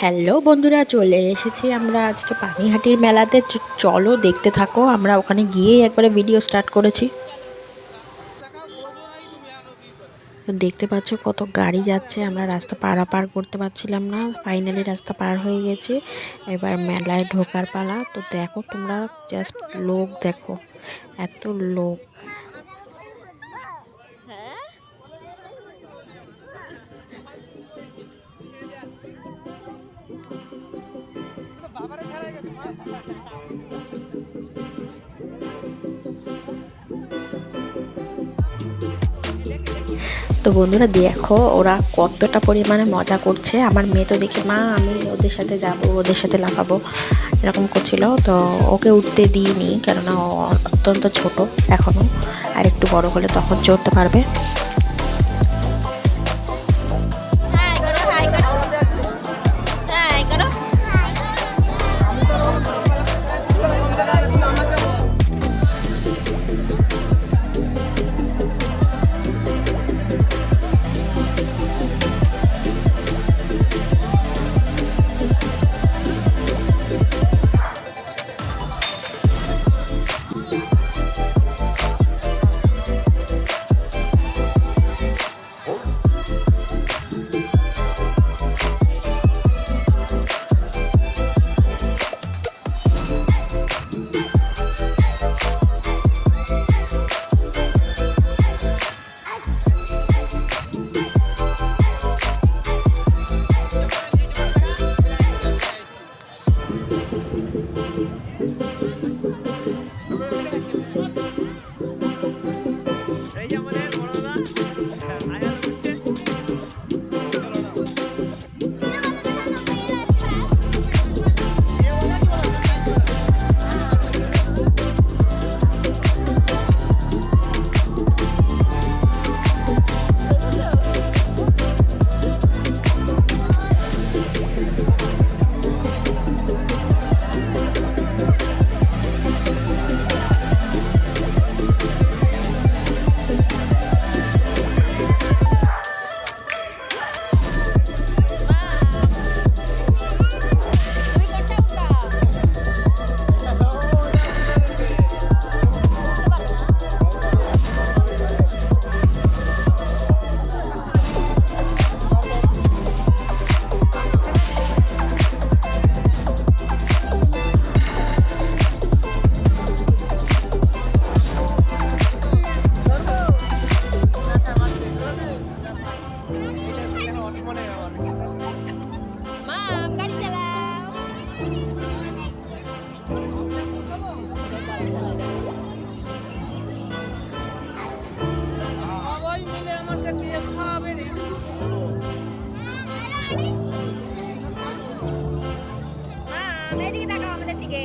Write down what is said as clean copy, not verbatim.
Hello বন্ধুরা, চলে এসেছি আমরা আজকে পানিহাটির মেলাতে। চলো দেখতে থাকো। আমরা ওখানে গিয়েই একবারে ভিডিও স্টার্ট করেছি। তো দেখতে পাচ্ছ কত গাড়ি যাচ্ছে, আমরা রাস্তা পারাপার করতে পারছিলাম না, ফাইনালি রাস্তা পার হয়ে গেছে। এবার মেলায় ঢোকার পালা। তো দেখো তোমরা, জাস্ট লোক দেখো, এত লোক। তো বন্ধুরা দেখো ওরা কতটা পরিমাণে মজা করছে। আমার মেয়ে তো দেখে, মা আমি ওদের সাথে যাব, ওদের সাথে লাফাবো, এরকম করছিল। তো ওকে উঠতে দিইনি, কেননা ও অত্যন্ত ছোট এখনও, আর একটু বড় হলে তখন চড়তে পারবে। এদিকে তাকাও আমাদের দিকে।